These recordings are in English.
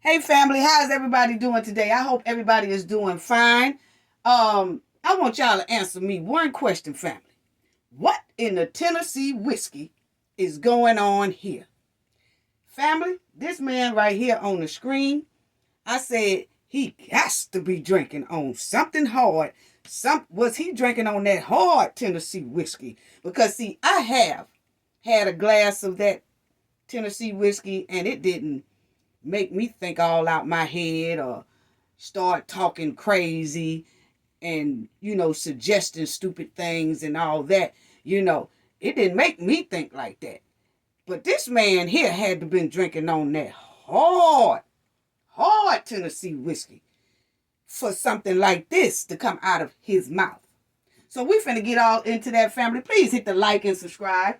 Hey family, how's everybody doing today? I hope everybody is doing fine. I want y'all to answer me one question, family. What in the Tennessee whiskey is going on here? Family, this man right here on the screen, I said he has to be drinking on something hard. Was he drinking on that hard Tennessee whiskey? Because see, I have had a glass of that Tennessee whiskey and it didn't make me think all out my head or start talking crazy and, suggesting stupid things and all that. It didn't make me think like that. But this man here had to been drinking on that hard Tennessee whiskey for something like this to come out of his mouth. So we finna get all into that, family. Please hit the like and subscribe.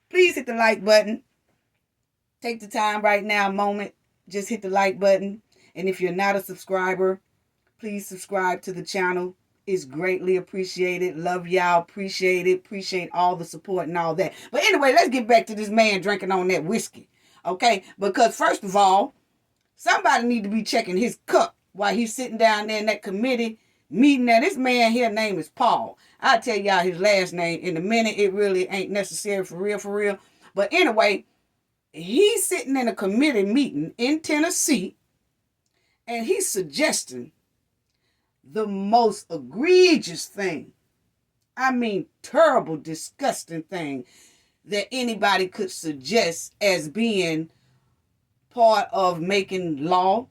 Please hit the like button. Take the time right now, a moment. Just hit the like button. And if you're not a subscriber, please subscribe to the channel. It's greatly appreciated. Love y'all. Appreciate it. Appreciate all the support and all that. But anyway, let's get back to this man drinking on that whiskey. Okay? Because first of all, somebody need to be checking his cup while he's sitting down there in that committee meeting. Now, this man here name is Paul. I'll tell y'all his last name in a minute. It really ain't necessary for real. But anyway, he's sitting in a committee meeting in Tennessee, and he's suggesting the most egregious thing, I mean terrible, disgusting thing that anybody could suggest as being part of making law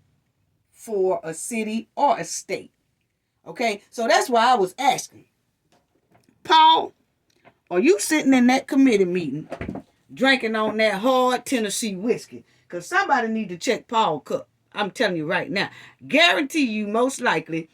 for a city or a state. Okay, so that's why I was asking, Paul, are you sitting in that committee meeting drinking on that hard Tennessee whiskey? Because somebody need to check Paul's cup. I'm telling you right now. Guarantee you, most likely,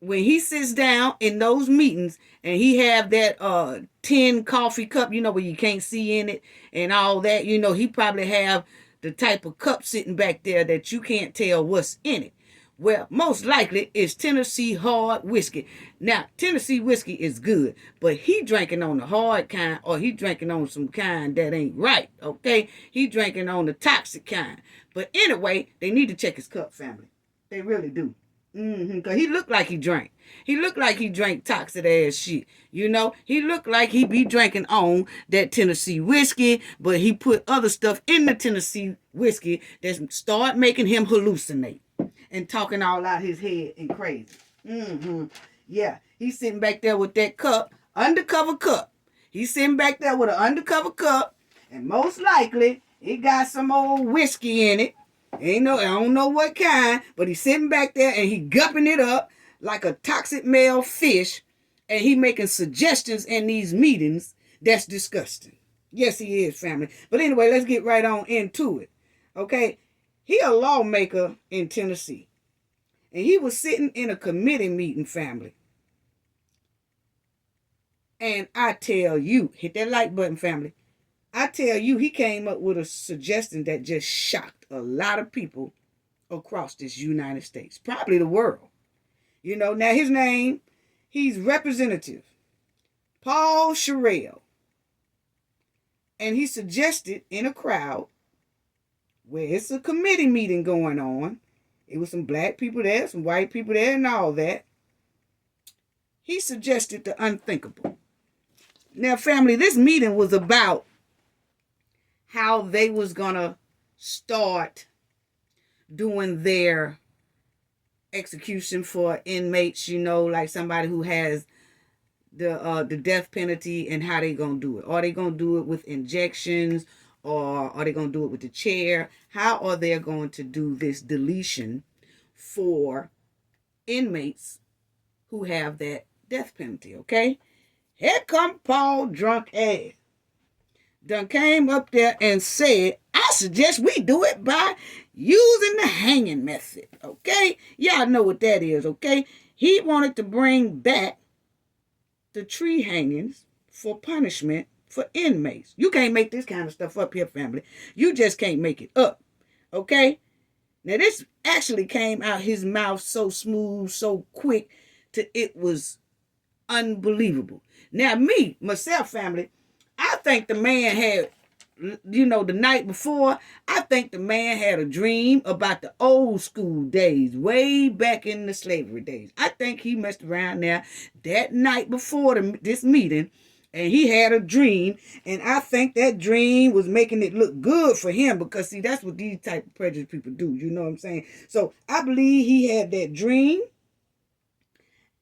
when he sits down in those meetings and he have that tin coffee cup, where you can't see in it and all that, he probably have the type of cup sitting back there that you can't tell what's in it. Well, most likely it's Tennessee hard whiskey. Now, Tennessee whiskey is good, but he drinking on the hard kind, or he drinking on some kind that ain't right, okay? He drinking on the toxic kind. But anyway, they need to check his cup, family. They really do. Because he looked like he drank. He looked like he drank toxic ass shit. He looked like he be drinking on that Tennessee whiskey, but he put other stuff in the Tennessee whiskey that start making him hallucinate and talking all out his head and crazy. Yeah, he's sitting back there with that cup, undercover cup. He's sitting back there with an undercover cup, and most likely it got some old whiskey in it. I don't know what kind, but he's sitting back there and he gupping it up like a toxic male fish, and he making suggestions in these meetings that's disgusting. Yes, he is, family. But anyway, let's get right on into it. Okay? He a lawmaker in Tennessee. And he was sitting in a committee meeting, family. And I tell you, hit that like button, family. I tell you, he came up with a suggestion that just shocked a lot of people across this United States, probably the world. Now his name, he's Representative Paul Sherrill. And he suggested in a crowd where it's a committee meeting going on. It was some black people there, some white people there, and all that. He suggested the unthinkable. Now, family, this meeting was about how they was going to start doing their execution for inmates, like somebody who has the death penalty, and how they going to do it. Are they going to do it with injections, or are they going to do it with the chair? How are they going to do this deletion for inmates who have that death penalty, okay? Here come Paul drunk ass. Done came up there and said, I suggest we do it by using the hanging method, okay? Y'all know what that is, okay? He wanted to bring back the tree hangings for punishment for inmates. You can't make this kind of stuff up here, family. You just can't make it up, okay? Now, this actually came out his mouth so smooth, so quick, it was unbelievable. Now, myself, family, I think the man had the night before, I think the man had a dream about the old school days, way back in the slavery days. I think he messed around there that night before this meeting, and he had a dream, and I think that dream was making it look good for him, because see, that's what these type of prejudiced people do, you know what I'm saying? So I believe he had that dream,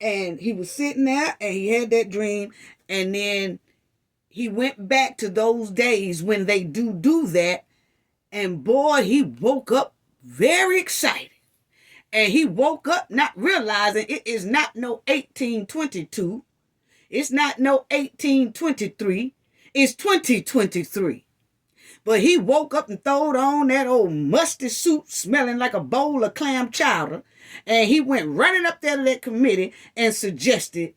and he was sitting there, and he had that dream, and then he went back to those days when they do that, and boy, he woke up very excited. And he woke up not realizing it is not no 1822. It's not no 1823. It's 2023. But he woke up and throwed on that old musty suit smelling like a bowl of clam chowder, and he went running up there to that committee and suggested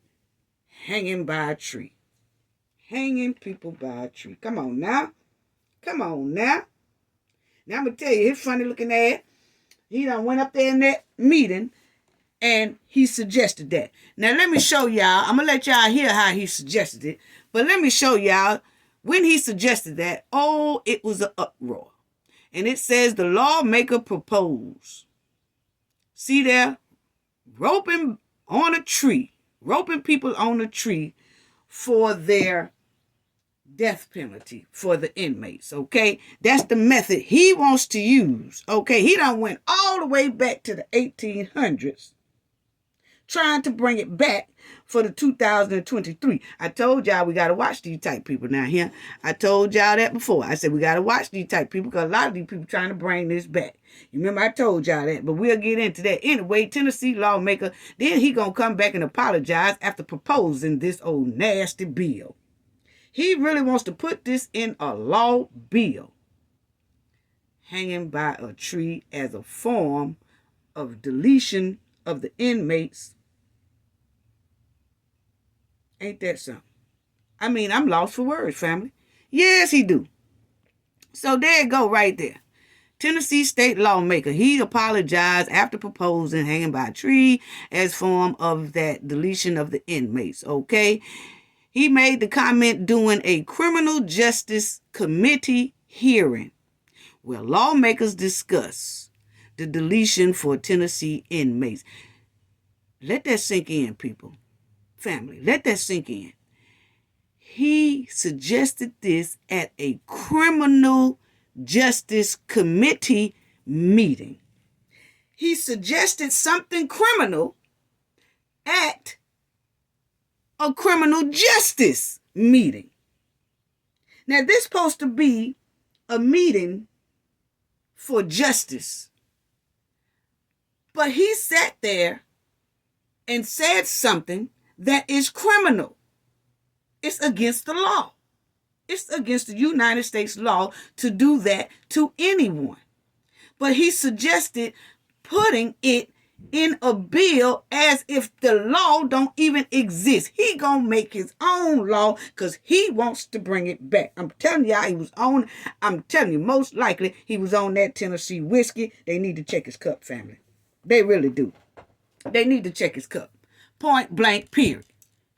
hanging by a tree. Hanging people by a tree. Come on now. Come on now. Now I'm going to tell you, his funny looking ass, he done went up there in that meeting and he suggested that. Now let me show y'all. I'm going to let y'all hear how he suggested it. But let me show y'all when he suggested that. Oh, it was an uproar. And it says the lawmaker proposed. See there? Roping on a tree. Roping people on a tree for their death penalty for the inmates, okay? That's the method he wants to use, okay? He done went all the way back to the 1800s trying to bring it back for the 2023. I told y'all we got to watch these type people now here. I told y'all that before. I said we got to watch these type people because a lot of these people trying to bring this back. You remember I told y'all that, but we'll get into that. Anyway, Tennessee lawmaker, then he gonna come back and apologize after proposing this old nasty bill. He really wants to put this in a law bill. Hanging by a tree as a form of deletion of the inmates. Ain't that something? I mean, I'm lost for words, family. Yes, he do. So there you go right there. Tennessee state lawmaker. He apologized after proposing hanging by a tree as form of that deletion of the inmates, okay? He made the comment during a criminal justice committee hearing where lawmakers discuss the deletion for Tennessee inmates. Let that sink in, people. Family, let that sink in. He suggested this at a criminal justice committee meeting. He suggested something criminal at a criminal justice meeting. Now, this is supposed to be a meeting for justice. But he sat there and said something that is criminal. It's against the law. It's against the United States law to do that to anyone. But he suggested putting it in a bill as if the law don't even exist. He gonna make his own law because he wants to bring it back. I'm telling y'all, I'm telling you, most likely he was on that Tennessee whiskey. They need to check his cup, family. They really do. They need to check his cup. Point blank, period.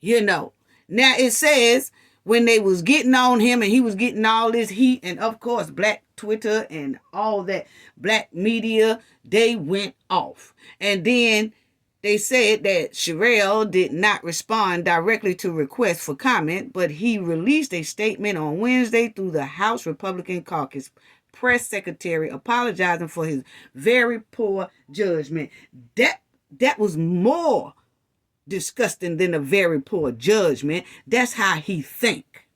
Now it says when they was getting on him and he was getting all this heat, and of course black Twitter and all that black media, they went off. And then they said that Sherrill did not respond directly to requests for comment, but he released a statement on Wednesday through the House Republican Caucus press secretary apologizing for his very poor judgment. That was more disgusting than a very poor judgment. That's how he think.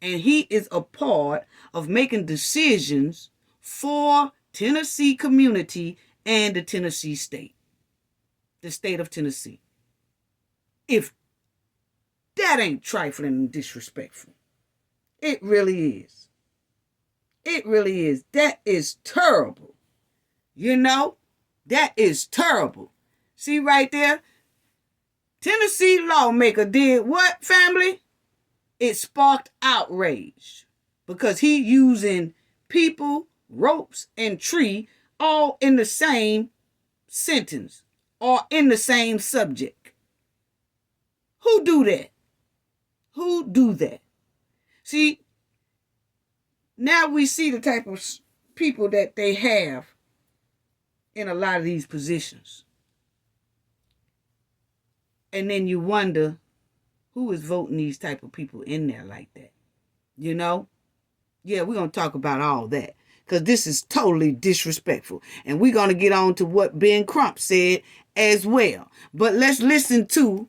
And he is a part of making decisions for Tennessee community and the Tennessee state. The state of Tennessee. If that ain't trifling and disrespectful, it really is. It really is. That is terrible. That is terrible. See right there? Tennessee lawmaker did what, family? It sparked outrage because he using people, ropes, and tree all in the same sentence or in the same subject. Who do that? Who do that? See, Now we see the type of people that they have in a lot of these positions. And then you wonder who is voting these type of people in there like that. You know? Yeah, we're going to talk about all that. Because this is totally disrespectful. And we're going to get on to what Ben Crump said as well. But let's listen to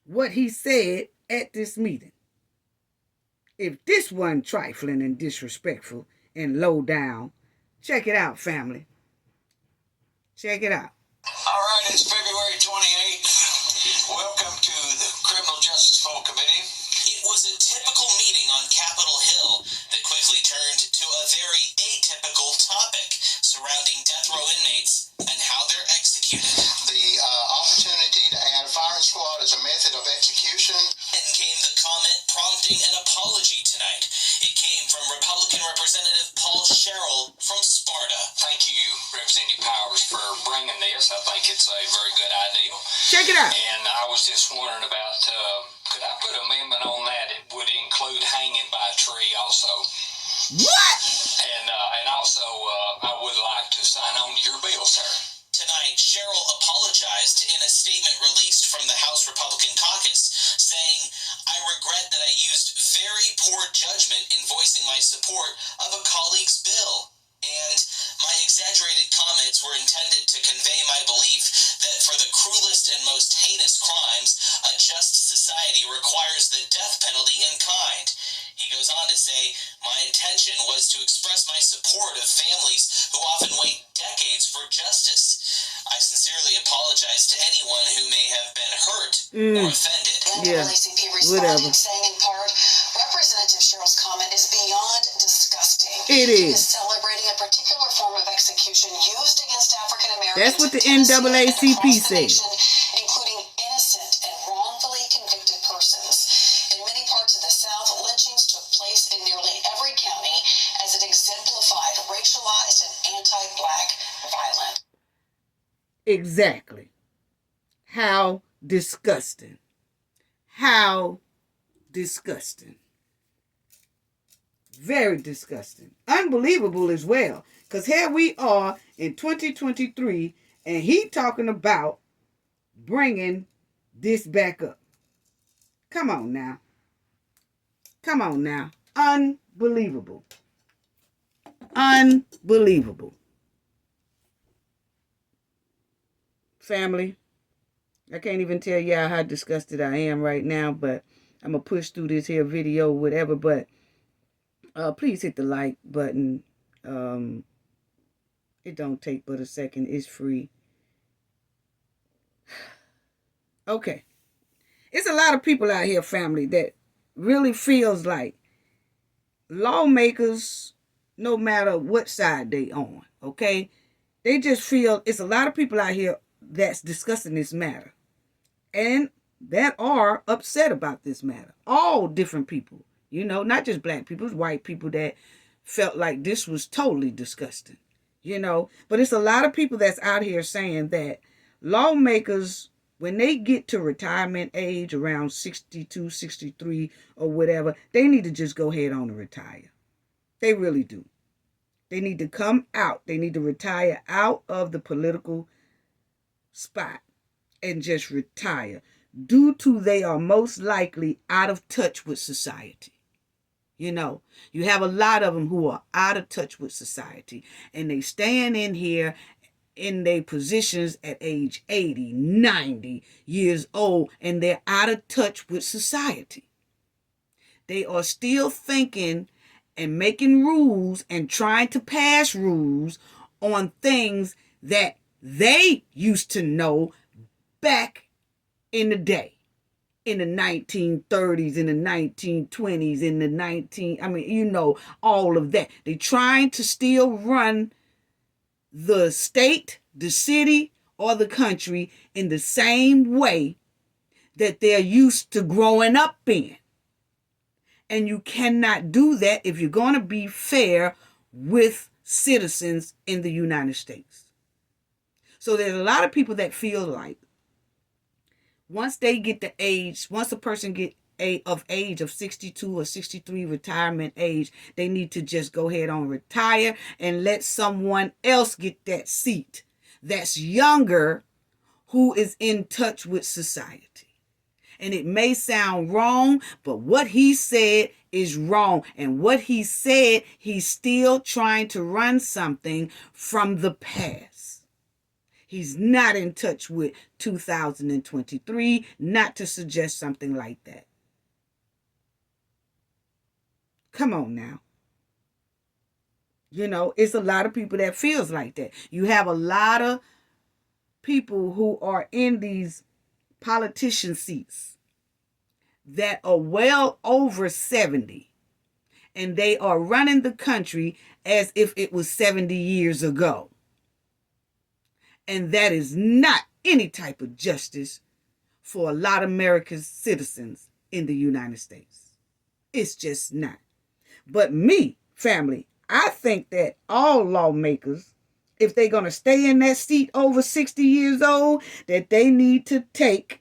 what he said at this meeting. If this wasn't trifling and disrespectful and low down, check it out, family. Check it out. All right, it's February 28th. Welcome to the Criminal Justice Full Committee. It was a typical meeting on Capitol Hill that quickly turned to a very atypical topic surrounding death row inmates and how they're executed. The opportunity to add a firing squad as a method of execution. And came the comment prompting an apology tonight. It came from Republican Representative Paul Sherrill from Sparta. Thank you, Representative Powers, for bringing this. I think it's a very good idea. Check it out. And I was just wondering about, could I put an amendment on that? It would include hanging by a tree also. What? And also, I would like to sign on to your bill, sir. Tonight, Sherrill apologized in a statement released from the House Republican caucus, saying, I regret that I used very poor judgment in voicing my support of a colleague's bill. And my exaggerated comments were intended to convey my belief that for the cruelest and most heinous crimes, a just society requires the death penalty in kind. He goes on to say, my intention was to express my support of families who often wait decades for justice. I sincerely apologize to anyone who may have been hurt or offended. Yeah, NAACP responded, whatever. Saying in part, Representative Sherrill's comment is beyond disgusting. It She is. is celebrating a particular form of execution used against African Americans. That's what the in Tennessee NAACP and across the said. nation, including innocent and wrongfully convicted persons. In many parts of the South, lynchings took place in nearly every county as it exemplified racialized and anti-black violence. Exactly. How disgusting. How disgusting. Very disgusting. Unbelievable as well. Because here we are in 2023 and he talking about bringing this back up. Come on now. Come on now. Unbelievable. Unbelievable. Family, I can't even tell y'all how disgusted I am right now, but I'm going to push through this here video, whatever, but please hit the like button. It don't take but a second. It's free. Okay. It's a lot of people out here, family, that really feels like lawmakers, no matter what side they on, okay? They just feel, it's a lot of people out here that's discussing this matter and that are upset about this matter. All different people, you know, not just black people, it's white people that felt like this was totally disgusting, you know. But it's a lot of people that's out here saying that lawmakers, when they get to retirement age around 62, 63 or whatever, they need to just go ahead on and retire. They really do. They need to come out. They need to retire out of the political spot and just retire due to they are most likely out of touch with society. You know, you have a lot of them who are out of touch with society and they stand in here in their positions at age 80, 90 years old, and they're out of touch with society. They are still thinking and making rules and trying to pass rules on things that they used to know back in the day, in the 1930s, in the 1920s, in the all of that. They're trying to still run the state, the city, or the country in the same way that they're used to growing up in. And you cannot do that if you're going to be fair with citizens in the United States. So there's a lot of people that feel like once they get the age, once a person get of age of 62 or 63 retirement age, they need to just go ahead on retire and let someone else get that seat that's younger, who is in touch with society. And it may sound wrong, but what he said is wrong. And what he said, he's still trying to run something from the past. He's not in touch with 2023, not to suggest something like that. Come on now. You know, it's a lot of people that feels like that. You have a lot of people who are in these politician seats that are well over 70, and they are running the country as if it was 70 years ago. And that is not any type of justice for a lot of American citizens in the United States. It's just not. But me, family, I think that all lawmakers, if they're going to stay in that seat over 60 years old, that they need to take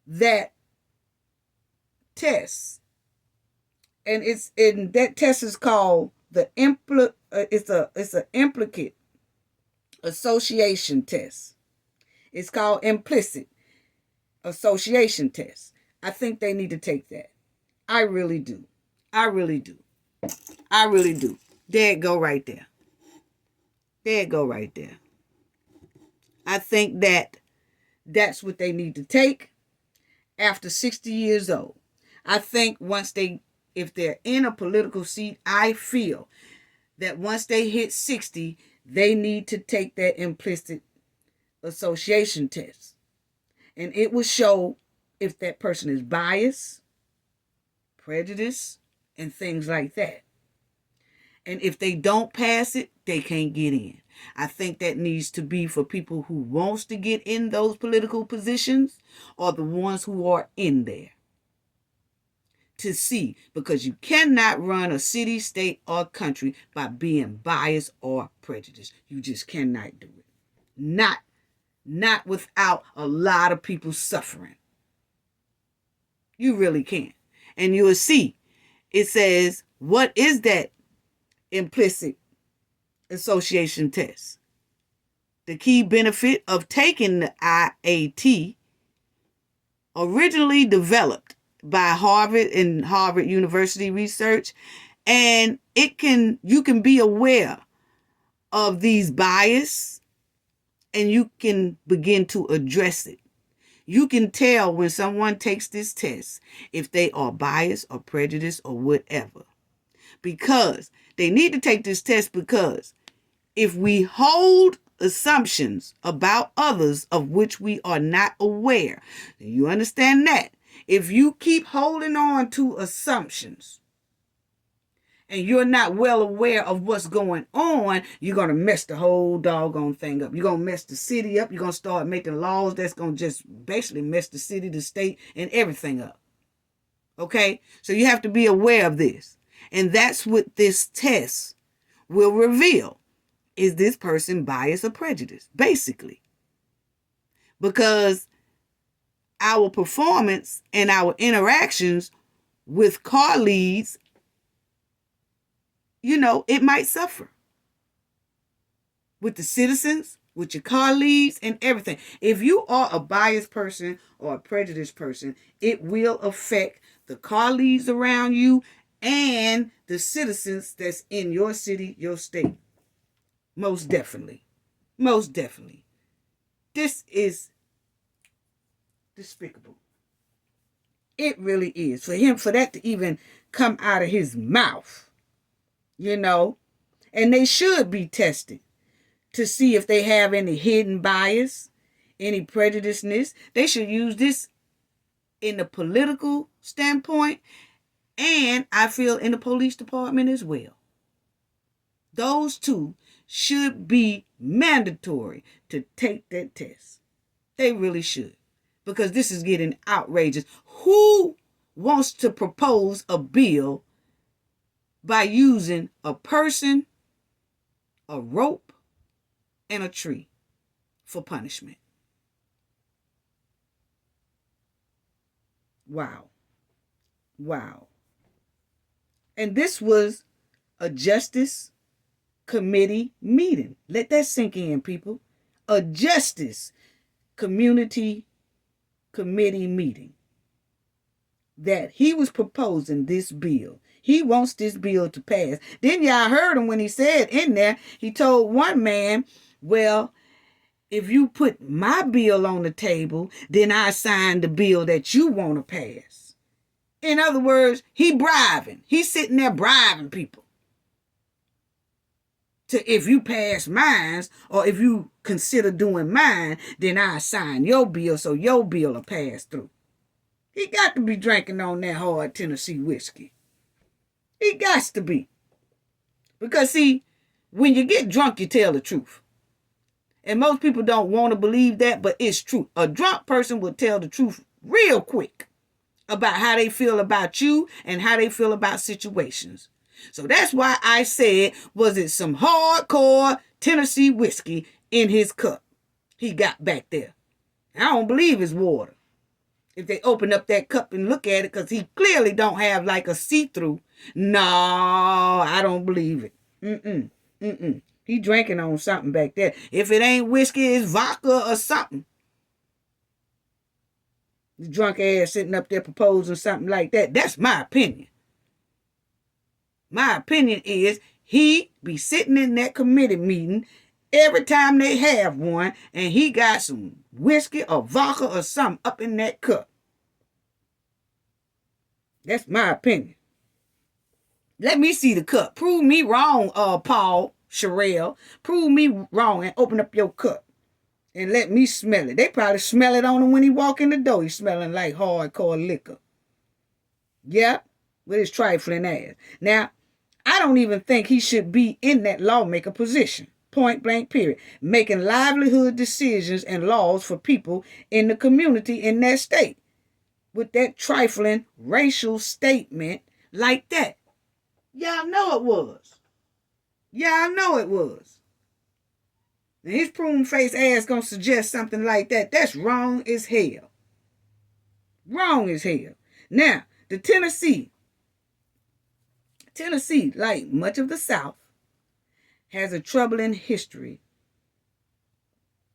that test. And that test is called the implicate association test. It's called implicit association test. I think they need to take that. I really do. I really do. I really do. There it go right there. There it go right there. I think that that's what they need to take after 60 years old. I think if they're in a political seat, I feel that once they hit 60, they need to take that implicit association test. And it will show if that person is biased, prejudiced, and things like that. And if they don't pass it, they can't get in. I think that needs to be for people who wants to get in those political positions, or the ones who are in there. To see, because you cannot run a city, state, or country by being biased or prejudiced. You just cannot do it. Not without a lot of people suffering. You really can't. And you will see, it says, what is that implicit association test? The key benefit of taking the IAT, originally developed by Harvard and Harvard University research, and you can be aware of these bias, and you can begin to address it. You can tell when someone takes this test if they are biased or prejudiced or whatever. Because they need to take this test, because if we hold assumptions about others of which we are not aware, you understand that? If you keep holding on to assumptions and you're not well aware of what's going on, you're going to mess the whole doggone thing up. You're going to mess the city up. You're going to start making laws that's going to just basically mess the city, the state, and everything up. Okay? So you have to be aware of this. And that's what this test will reveal. Is this person biased or prejudiced? Basically. Because our performance and our interactions with colleagues, it might suffer. With the citizens, with your colleagues, and everything. If you are a biased person or a prejudiced person, it will affect the colleagues around you and the citizens that's in your city, your state. Most definitely. Most definitely. This is despicable. It really is. For that to even come out of his mouth, and they should be tested to see if they have any hidden bias, any prejudiceness. They should use this in the political standpoint, and I feel in the police department as well. Those two should be mandatory to take that test. They really should. Because this is getting outrageous. Who wants to propose a bill by using a person, a rope, and a tree for punishment? Wow. Wow. And this was a justice committee meeting. Let that sink in, people. A justice community committee meeting that he was proposing this bill. He wants this bill to pass. Then y'all heard him when he said in there, he told one man, well, if you put my bill on the table, then I sign the bill that you want to pass. In other words, he bribing. He's sitting there bribing people. To if you pass mine, or if you consider doing mine, then I sign your bill so your bill will pass through. He got to be drinking on that hard Tennessee whiskey. He got to be. Because see, when you get drunk, you tell the truth. And most people don't want to believe that, but it's true. A drunk person will tell the truth real quick about how they feel about you and how they feel about situations. So that's why I said, was it some hardcore Tennessee whiskey in his cup he got back there? I don't believe it's water. If they open up that cup and look at it, because he clearly don't have like a see-through. No, I don't believe it. He drinking on something back there. If it ain't whiskey, it's vodka or something. The drunk ass sitting up there proposing something like that. That's my opinion. My opinion is he be sitting in that committee meeting every time they have one, and he got some whiskey or vodka or something up in that cup. That's my opinion. Let me see the cup. Prove me wrong, Paul, Sherelle. Prove me wrong and open up your cup and let me smell it. They probably smell it on him when he walk in the door. He's smelling like hardcore liquor. Yep, with his trifling ass. Now, I don't even think he should be in that lawmaker position. Point blank period. Making livelihood decisions and laws for people in the community in that state. With that trifling racial statement like that. Y'all know it was. Y'all know it was. And his prune-faced ass gonna suggest something like that. That's wrong as hell. Wrong as hell. Now, the Tennessee, like much of the South, has a troubling history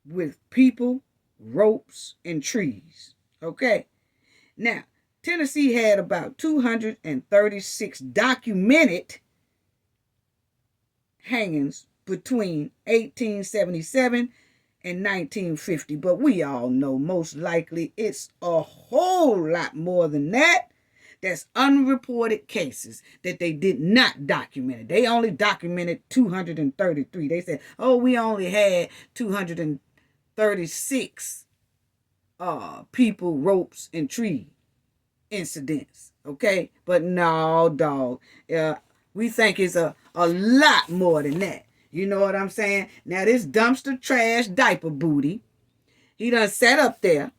with people, ropes, and trees. Okay? Now, Tennessee had about 236 documented hangings between 1877 and 1950. But we all know most likely it's a whole lot more than that. That's unreported cases that they did not document. They only documented 233. They said, oh, we only had 236 people, ropes, and tree incidents. Okay? But no, dog. We think it's a lot more than that. You know what I'm saying? Now, this dumpster trash diaper booty, he done sat up there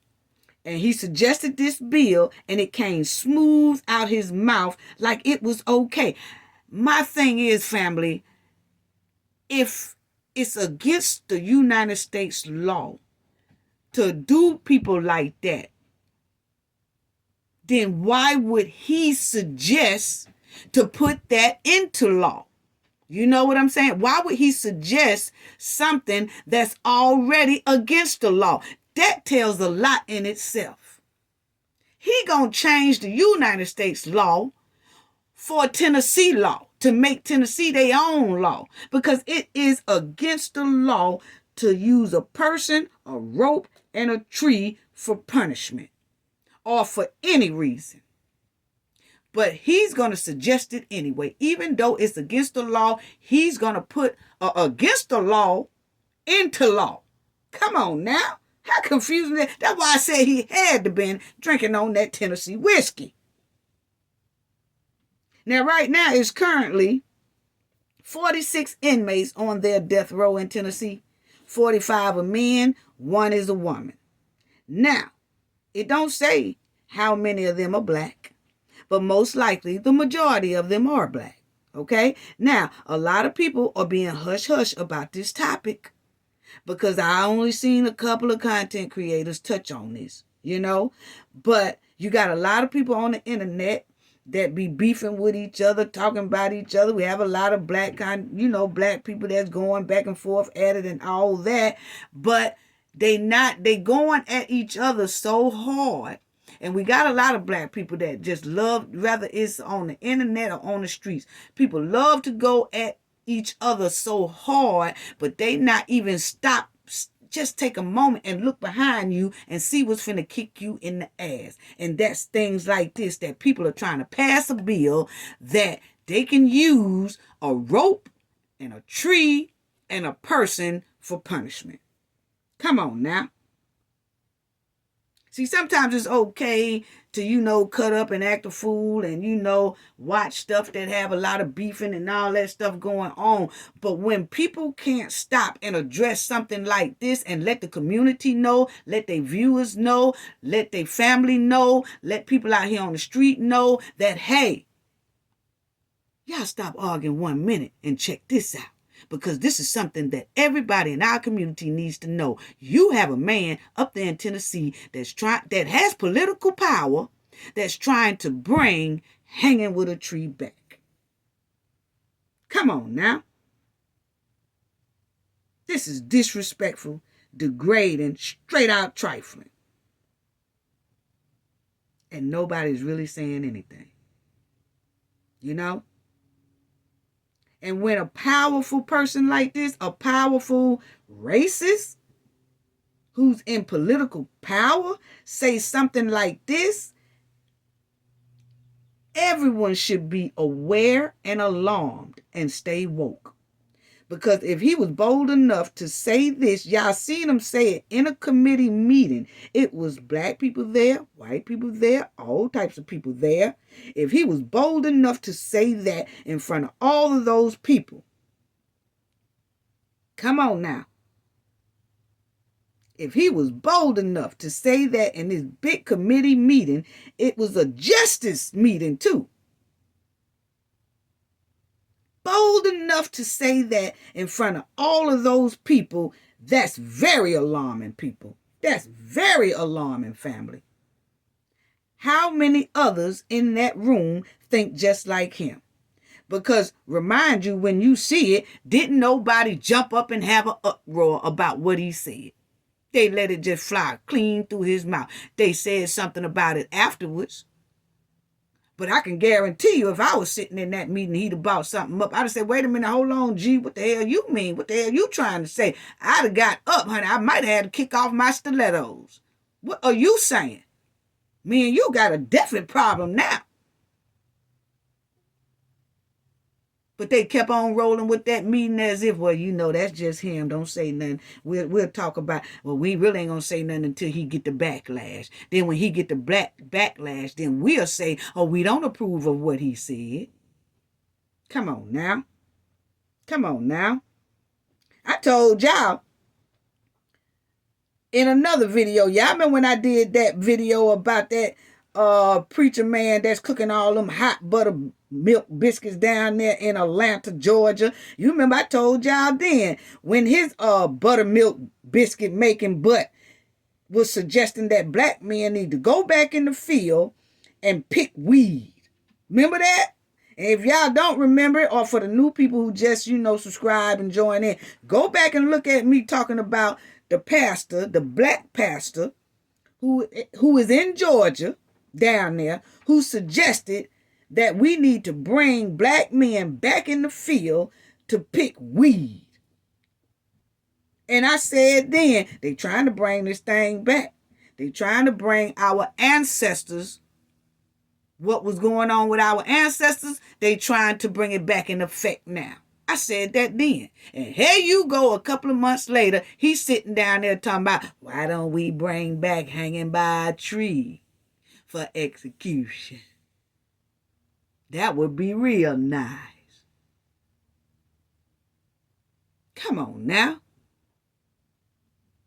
and he suggested this bill and it came smooth out his mouth like it was okay. My thing is, family, if it's against the United States law to do people like that, then why would he suggest to put that into law? You know what I'm saying? Why would he suggest something that's already against the law? That tells a lot in itself. He gonna change the United States law for Tennessee law to make Tennessee their own law because it is against the law to use a person, a rope, and a tree for punishment or for any reason. But he's going to suggest it anyway. Even though it's against the law, he's going to put against the law into law. Come on now. How confusing that. That's why I said he had to been drinking on that Tennessee whiskey. Now, right now, it's currently 46 inmates on their death row in Tennessee. 45 are men, 1 is a woman. Now, it don't say how many of them are black, but most likely the majority of them are black. Okay? Now, a lot of people are being hush-hush about this topic because I only seen a couple of content creators touch on this, you know? But You got a lot of people on the internet that be beefing with each other, talking about each other. We have a lot of black people that's going back and forth at it and all that. But they going at each other so hard. And we got a lot of black people that just love, whether it's on the internet or on the streets, people love to go at each other so hard, but they not even stop. Just take a moment and look behind you and see what's finna kick you in the ass. And that's things like this, that people are trying to pass a bill that they can use a rope and a tree and a person for punishment. Come on now. See, sometimes it's okay to, cut up and act a fool and, watch stuff that have a lot of beefing and all that stuff going on. But when people can't stop and address something like this and let the community know, let their viewers know, let their family know, let people out here on the street know that, hey, y'all stop arguing 1 minute and check this out. Because this is something that everybody in our community needs to know. You have a man up there in Tennessee that has political power, that's trying to bring hanging with a tree back. Come on now. This is disrespectful, degrading, straight out trifling. And nobody's really saying anything. And when a powerful person like this, a powerful racist who's in political power, say something like this, everyone should be aware and alarmed and stay woke. Because if he was bold enough to say this, y'all seen him say it in a committee meeting. It was black people there, white people there, all types of people there. If he was bold enough to say that in front of all of those people, come on now. If he was bold enough to say that in this big committee meeting, it was a justice meeting too. Bold enough to say that in front of all of those people, that's very alarming, people. That's very alarming, family. How many others in that room think just like him? Because remind you, when you see it, didn't nobody jump up and have an uproar about what he said. They let it just fly clean through his mouth. They said something about it afterwards. But I can guarantee you, if I was sitting in that meeting, he'd have brought something up. I'd have said, wait a minute, hold on, G, what the hell you mean? What the hell you trying to say? I'd have got up, honey. I might have had to kick off my stilettos. What are you saying? Me and you got a definite problem now. But they kept on rolling with that meeting as if, well, that's just him. Don't say nothing. We'll talk about, well, we really ain't going to say nothing until he get the backlash. Then when he get the backlash, then we'll say, oh, we don't approve of what he said. Come on now. Come on now. I told y'all in another video, y'all remember when I did that video about that preacher man that's cooking all them hot buttermilk biscuits down there in Atlanta, Georgia? You remember I told y'all then when his buttermilk biscuit making butt was suggesting that black men need to go back in the field and pick weed. Remember that? And if y'all don't remember it, or for the new people who just, subscribe and join in, go back and look at me talking about the pastor, the black pastor, who is in Georgia, down there, who suggested that we need to bring black men back in the field to pick weed. And I said then, they trying to bring this thing back. They trying to bring our ancestors, what was going on with our ancestors, they trying to bring it back in effect now. I said that then. And here you go, a couple of months later, he's sitting down there talking about, why don't we bring back hanging by a tree for execution? That would be real nice. Come on now.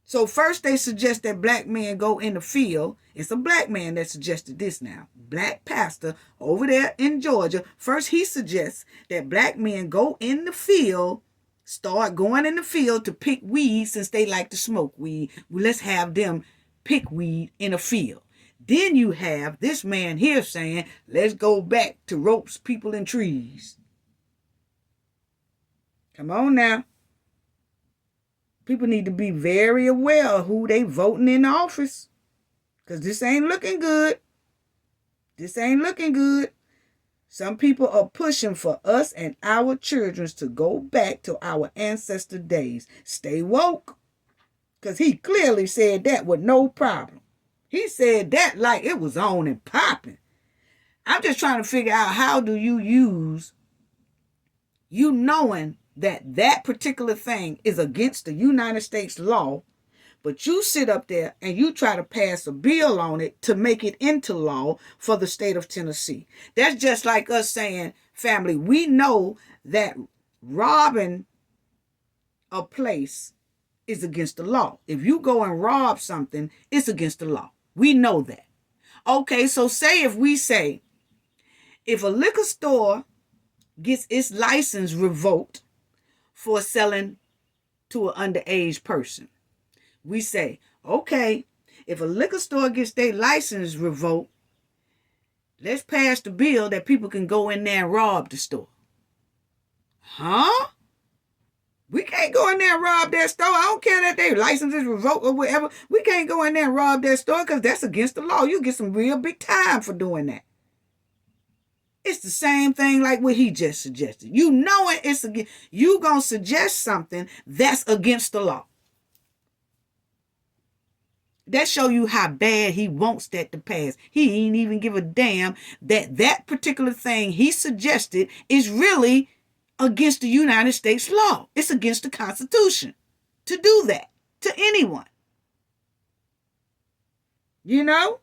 So first they suggest that black men go in the field. It's a black man that suggested this now. Black pastor over there in Georgia. First he suggests that black men go in the field, start going in the field to pick weed since they like to smoke weed. Well, let's have them pick weed in a field. Then you have this man here saying, let's go back to ropes, people, and trees. Come on now. People need to be very aware of who they voting in office. Because this ain't looking good. This ain't looking good. Some people are pushing for us and our children to go back to our ancestor days. Stay woke. Because he clearly said that with no problem. He said that like it was on and popping. I'm just trying to figure out, how do you use you knowing that that particular thing is against the United States law, but you sit up there and you try to pass a bill on it to make it into law for the state of Tennessee. That's just like us saying, family, we know that robbing a place is against the law. If you go and rob something, it's against the law. We know that. Okay, so say if we say, if a liquor store gets its license revoked for selling to an underage person, we say, okay, if a liquor store gets their license revoked, let's pass the bill that people can go in there and rob the store. Huh? We can't go in there and rob that store. I don't care that their license is revoked or whatever. We can't go in there and rob that store because that's against the law. You get some real big time for doing that. It's the same thing like what he just suggested. You know it, it's against, you gonna suggest something that's against the law. That show you how bad he wants that to pass. He ain't even give a damn that that particular thing he suggested is really against the United States law. It's against the Constitution to do that to anyone. You know?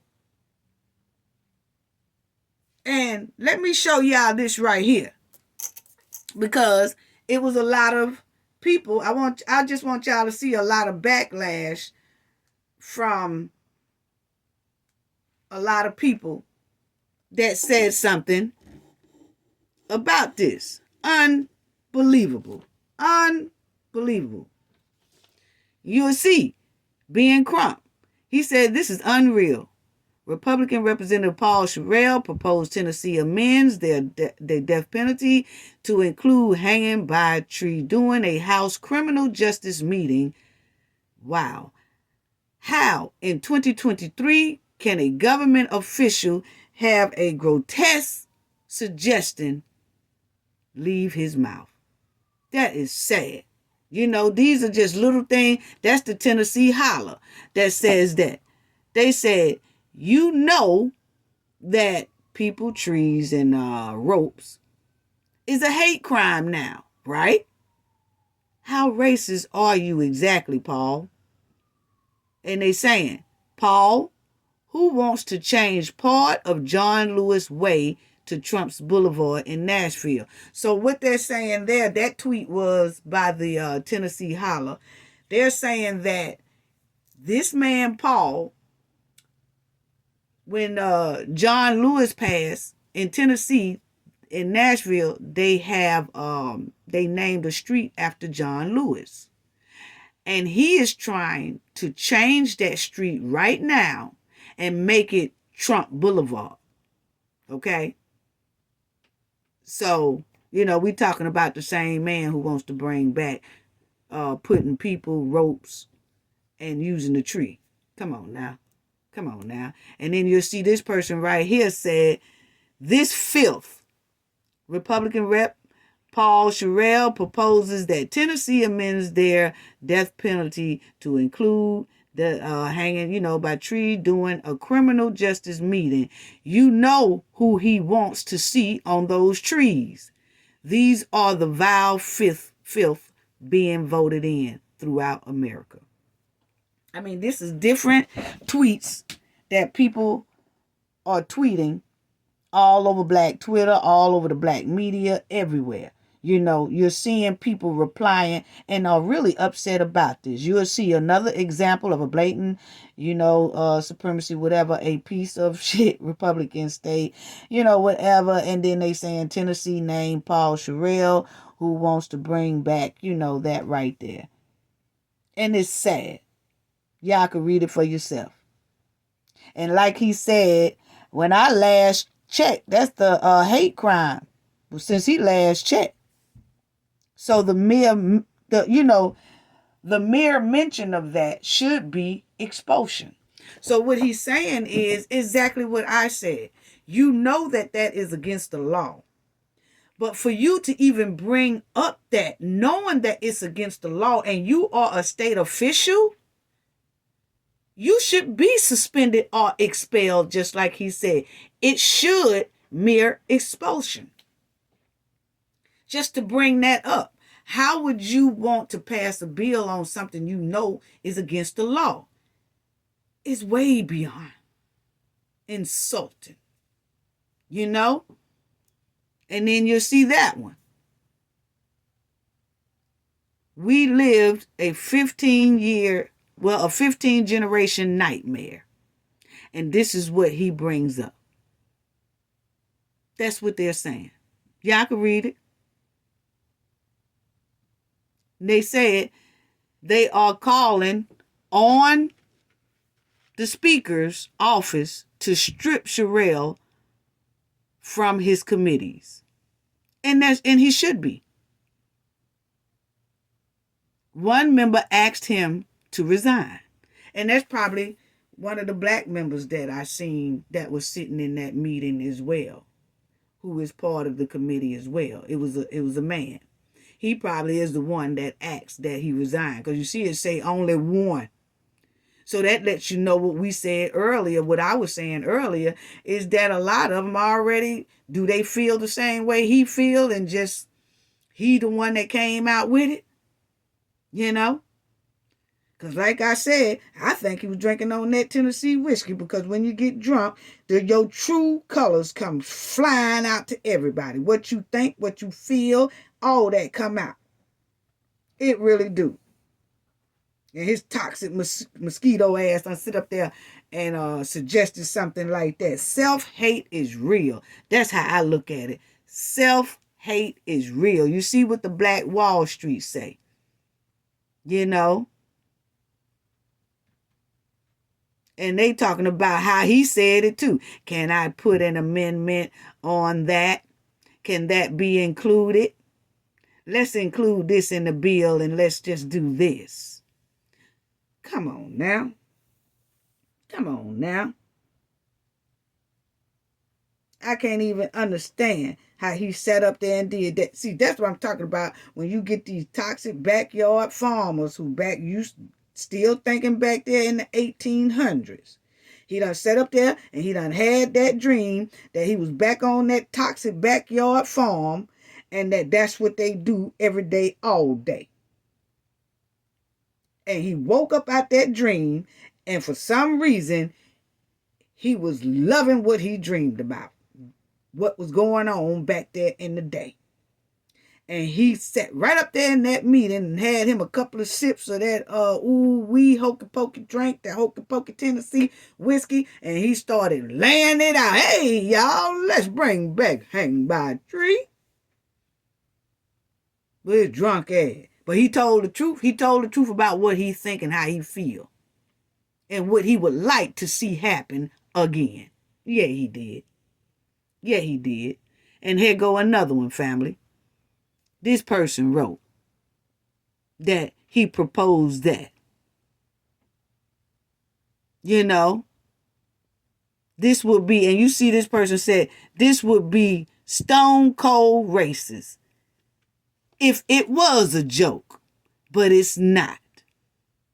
And let me show y'all this right here. Because it was a lot of people. I just want y'all to see a lot of backlash from a lot of people that said something about this. Unbelievable. Unbelievable. You'll see, Ben Crump, he said this is unreal. Republican Representative Paul Sherrill proposed Tennessee amends their death penalty to include hanging by a tree during a House criminal justice meeting. Wow. How in 2023 can a government official have a grotesque suggestion leave his mouth? That is sad. You know, these are just little things. That's the Tennessee holler that says that. They said, you know that people, trees, and ropes is a hate crime now, right? How racist are you exactly, Paul? And they saying, Paul, who wants to change part of John Lewis Way to Trump's Boulevard in Nashville? So what they're saying there, that tweet was by the Tennessee holler. They're saying that this man, Paul, when John Lewis passed in Tennessee, in Nashville, they have they named a street after John Lewis. And he is trying to change that street right now and make it Trump Boulevard. Okay? So, you know, we're talking about the same man who wants to bring back putting people, ropes, and using the tree. Come on now. Come on now. And then you'll see this person right here said, this filth. Republican Rep Paul Sherrill proposes that Tennessee amends their death penalty to include the hanging, by tree during a criminal justice meeting. You know who he wants to see on those trees. These are the vile filth being voted in throughout America. I mean, this is different tweets that people are tweeting all over Black Twitter, all over the Black media, everywhere. You know, you're seeing people replying and are really upset about this. You'll see another example of a blatant, supremacy, whatever, a piece of shit Republican state, whatever. And then they saying Tennessee named Paul Sherrill, who wants to bring back, that right there. And it's sad. Y'all can read it for yourself. And like he said, when I last checked, that's the hate crime. Since he last checked. So the mere mention of that should be expulsion. So what he's saying is exactly what I said. You know that is against the law. But for you to even bring up that, knowing that it's against the law and you are a state official, you should be suspended or expelled, just like he said. It should mere expulsion. Just to bring that up. How would you want to pass a bill on something you know is against the law? It's way beyond insulting. You know? And then you'll see that one. We lived a 15 generation nightmare. And this is what he brings up. That's what they're saying. Y'all can read it. They said they are calling on the speaker's office to strip Sherelle from his committees. And he should be. One member asked him to resign. And that's probably one of the black members that I seen that was sitting in that meeting as well, who is part of the committee as well. It was a man. He probably is the one that asked that he resign. Because you see it say only one. So that lets you know what we said earlier, what I was saying earlier, is that a lot of them already, do they feel the same way he feel and just he the one that came out with it? You know? Because like I said, I think he was drinking on that Tennessee whiskey, because when you get drunk, your true colors come flying out to everybody. What you think, what you feel, all that come out. It really do. And his toxic mosquito ass done sit up there and suggested something like that. Self-hate is real. That's how I look at it. Self-hate is real. You see what the Black Wall Street say. You know? And they talking about how he said it too. Can I put an amendment on that? Can that be included? Let's include this in the bill and let's just do this. Come on now. Come on now. I can't even understand how he sat up there and did that. See, that's what I'm talking about. When you get these toxic backyard farmers who still thinking back there in the 1800s. He done sat up there and he done had that dream that he was back on that toxic backyard farm and that's what they do every day, all day. And he woke up out that dream, and for some reason, he was loving what he dreamed about, what was going on back there in the day. And he sat right up there in that meeting and had him a couple of sips of that ooh-wee hokey-pokey drink, that hokey-pokey Tennessee whiskey, and he started laying it out. Hey, y'all, let's bring back Hang by a Tree. With his drunk ass. But he told the truth. He told the truth about what he think and how he feel. And what he would like to see happen again. Yeah, he did. Yeah, he did. And here go another one, family. This person wrote that he proposed that. You know, this would be, and you see this person said, this would be stone cold racist if it was a joke, but it's not.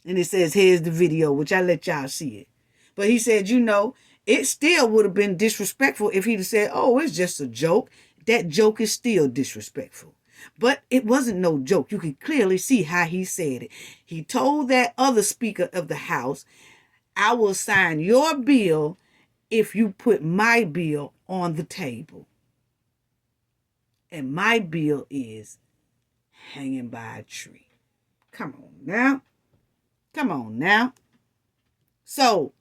And it says, here's the video, which I let y'all see it. But he said, you know, it still would have been disrespectful if he'd have said, oh, it's just a joke. That joke is still disrespectful. But it wasn't no joke. You can clearly see how he said it. He told that other speaker of the House, I will sign your bill if you put my bill on the table. And my bill is hanging by a tree. Come on now. Come on now. So,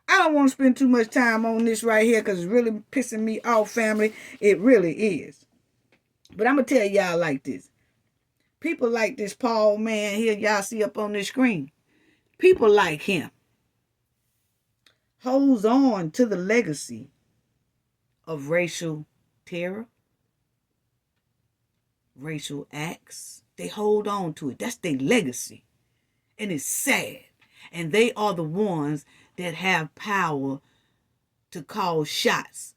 I don't want to spend too much time on this right here because it's really pissing me off, family. It really is. But I'm going to tell y'all like this. People like this Paul man here, y'all see up on this screen. People like him holds on to the legacy of racial terror, racial acts. They hold on to it. That's their legacy. And it's sad. And they are the ones that have power to call shots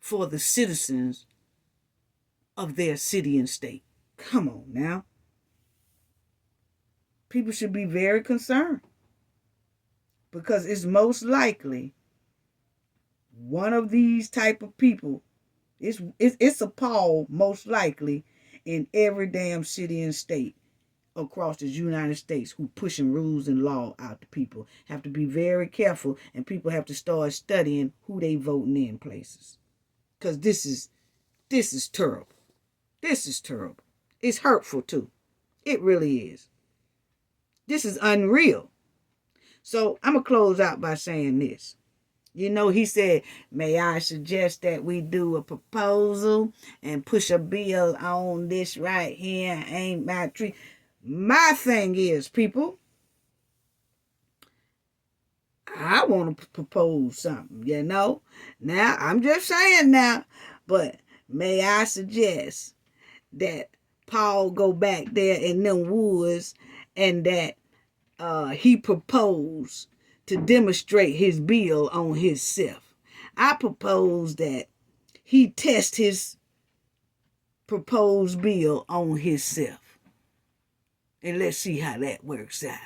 for the citizens of their city and state. Come on now. People should be very concerned, because it's most likely one of these type of people. It's a Paul most likely in every damn city and state across the United States who pushing rules and law out to people. Have to be very careful, and people have to start studying who they voting in places. Because this is terrible. This is terrible. It's hurtful too. It really is. This is unreal. So I'm going to close out by saying this. You know, he said, may I suggest that we do a proposal and push a bill on this right here, ain't my tree. My thing is, people, I want to propose something, you know. Now, I'm just saying now, but may I suggest that Paul go back there in them woods and that he proposed to demonstrate his bill on himself. I propose that he test his proposed bill on himself. And let's see how that works out.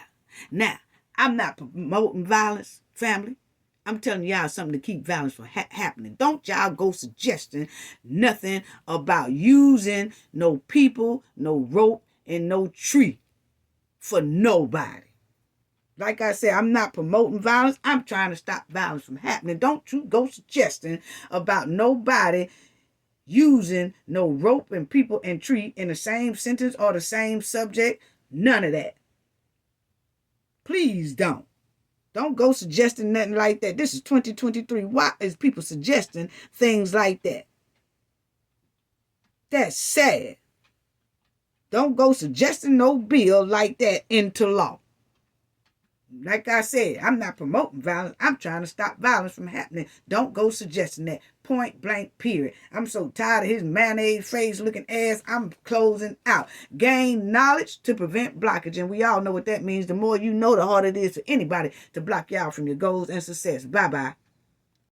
Now, I'm not promoting violence, family. I'm telling y'all something to keep violence from happening. Don't y'all go suggesting nothing about using no people, no rope, and no tree for nobody. Like I said, I'm not promoting violence. I'm trying to stop violence from happening. Don't you go suggesting about nobody using no rope and people and tree in the same sentence or the same subject. None of that. Please don't. Don't go suggesting nothing like that. This is 2023. Why is people suggesting things like that? That's sad. Don't go suggesting no bill like that into law. Like I said, I'm not promoting violence. I'm trying to stop violence from happening. Don't go suggesting that. Point blank, period. I'm so tired of his mayonnaise face looking ass. I'm closing out. Gain knowledge to prevent blockage. And we all know what that means. The more you know, the harder it is for anybody to block y'all from your goals and success. Bye-bye.